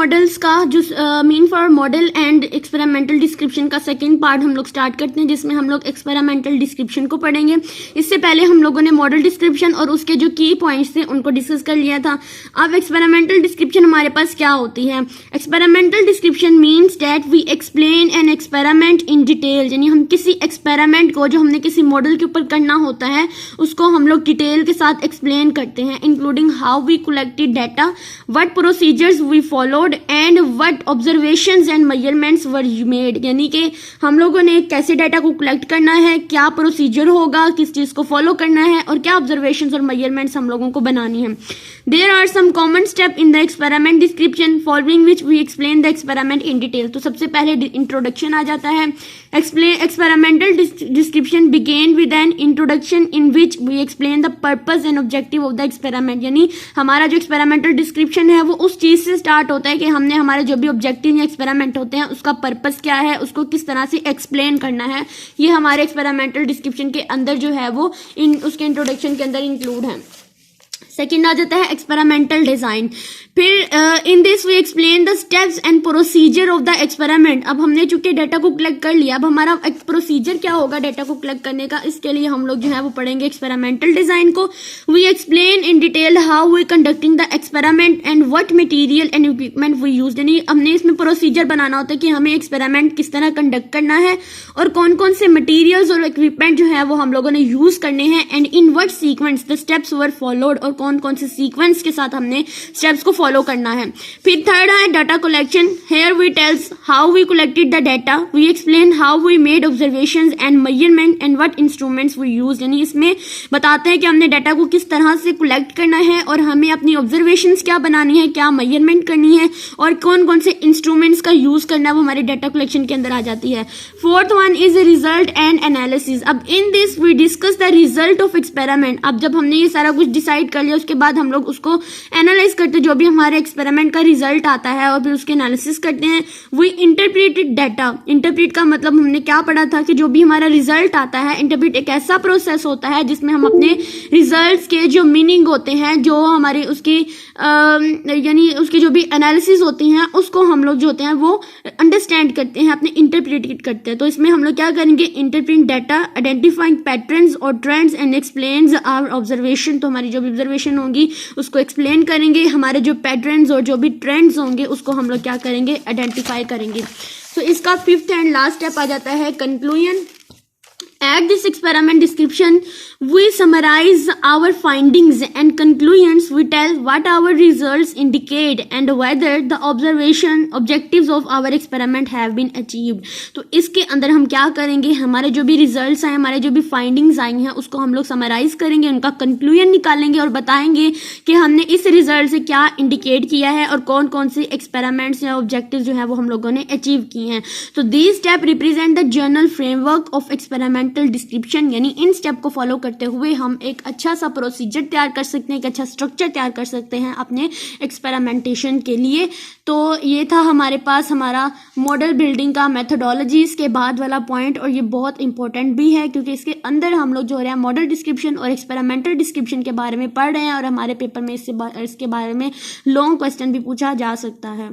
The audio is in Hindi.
मॉडल्स का जो mean for model and experimental description का सेकंड पार्ट हम लोग स्टार्ट करते हैं, जिसमें हम लोग एक्सपेरिमेंटल डिस्क्रिप्शन को पढ़ेंगे। इससे पहले हम लोगों ने मॉडल डिस्क्रिप्शन और उसके जो की पॉइंट्स थे उनको डिस्कस कर लिया था। अब एक्सपेरिमेंटल डिस्क्रिप्शन हमारे पास क्या होती है। Experimental description means that we explain an experiment in detail, यानी हम किसी एक्सपेरिमेंट को जो हमने किसी मॉडल के ऊपर करना होता है उसको हम लोग डिटेल के साथ एक्सप्लेन करते हैं, including how we collected data, what procedures we followed and what observations and measurements were made, यानी कि हम लोगों ने कैसे डाटा को कलेक्ट करना है, क्या प्रोसीजर होगा, किस चीज को फॉलो करना है और क्या ऑब्जर्वेशंस और मेजरमेंट्स हम लोगों को बनानी है। There are some common step in the experiment description following which we explain the experiment in detail. तो सबसे पहले इंट्रोडक्शन आ जाता है। Experimental description begin with an introduction in which we explain the purpose and objective of the experiment, यानी हमारा जो एक्सपेरिमेंटल डिस्क्रिप्शन है वो उस चीज से स्टार्ट होता है कि हमने हमारे जो भी ऑब्जेक्टिव या एक्सपेरिमेंट होते हैं उसका पर्पस क्या है, उसको किस तरह से एक्सप्लेन करना है। ये हमारे एक्सपेरिमेंटल डिस्क्रिप्शन के अंदर जो है वो उसके इंट्रोडक्शन के अंदर इंक्लूड है। सेकेंड आ जाता है एक्सपेरिमेंटल डिजाइन। फिर in this we explain the steps and procedure of the experiment. अब हमने चूंकि डाटा को कलेक्ट कर लिया, अब हमारा प्रोसीजर क्या होगा डाटा को कलेक्ट करने का, इसके लिए हम लोग जो है वो पढ़ेंगे एक्सपेरिमेंटल डिजाइन को। We explain in detail how we conducting the experiment and what material and equipment we use, यानी हमने इसमें प्रोसीजर बनाना होता है कि हमें एक्सपेरिमेंट किस तरह कंडक्ट करना है और कौन कौन से मटीरियल्स और इक्विपमेंट जो है वो हम लोगों ने यूज करने हैं, and in what sequence the steps were followed, और कौन कौन से सीक्वेंस के साथ हमने स्टेप्स को फॉलो करना है। फिर थर्ड है data collection. Here we tells how we collected the data, we explain how we made observations and measurement and what instruments we use, यानी इसमें बताते हैं कि हमने डाटा को किस तरह से कलेक्ट करना है और हमें अपनी ऑब्जर्वेशंस क्या बनानी है, क्या मेजरमेंट करनी है और कौन कौन से इंस्ट्रूमेंट्स का यूज करना है, वो हमारे डाटा कलेक्शन के अंदर आ जाती है। Fourth one is result and analysis. अब in this we discuss the result of experiment. अब जब हमने ये सारा कुछ डिसाइड कर लिया उसके बाद हम लोग उसको एनालाइज करते हैं, जो भी हमारे एक्सपेरिमेंट का रिजल्ट आता है और फिर उसके एनालिसिस करते हैं। We interpreted data. इंटरप्रेट का मतलब हमने क्या पढ़ा था कि जो भी हमारा रिजल्ट आता है, इंटरप्रेट एक ऐसा प्रोसेस होता है जिसमें हम अपने रिजल्ट्स के जो मीनिंग होते हैं, जो हमारे उसकी यानी उसकी जो भी एनालिसिस होती हैं उसको हम लोग जो होते हैं वो अंडरस्टैंड करते हैं, अपने इंटरप्रेट करते हैं। तो इसमें हम लोग क्या करेंगे, इंटरप्रेट डाटा, आइडेंटिफाइंग पैटर्न्स और trends and explains our observation. तो हमारी जो भी ऑब्जर्वेशन होंगी उसको एक्सप्लेन करेंगे, हमारे जो पैटर्न्स और जो भी ट्रेंड्स होंगे उसको हम लोग क्या करेंगे, आइडेंटिफाई करेंगे। तो इसका फिफ्थ एंड लास्ट स्टेप आ जाता है conclusion. At this experiment description, we summarize our findings and conclusions. We tell what our results indicate and whether the objectives of our experiment have been achieved. तो इसके अंदर हम क्या करेंगे, हमारे जो भी results आए, हमारे जो भी findings आई हैं उसको हम लोग summarize करेंगे, उनका conclusion निकालेंगे और बताएंगे कि हमने इस result से क्या indicate किया है और कौन कौन से experiments या objectives जो है वो हम लोगों ने achieve किए हैं। तो these steps represent the general framework of experimental description, यानी इन स्टेप को फॉलो करते हुए हम एक अच्छा सा प्रोसीजर तैयार कर सकते हैं, एक अच्छा स्ट्रक्चर तैयार कर सकते हैं अपने एक्सपेरिमेंटेशन के लिए। तो ये था हमारे पास हमारा मॉडल बिल्डिंग का मेथोडोलॉजीज के बाद वाला पॉइंट, और ये बहुत इंपॉर्टेंट भी है क्योंकि इसके अंदर हम लोग जो हो रहा है मॉडल डिस्क्रिप्शन और एक्सपेरिमेंटल डिस्क्रिप्शन के बारे में पढ़ रहे हैं और हमारे पेपर में इसके बारे में लॉन्ग क्वेश्चन भी पूछा जा सकता है।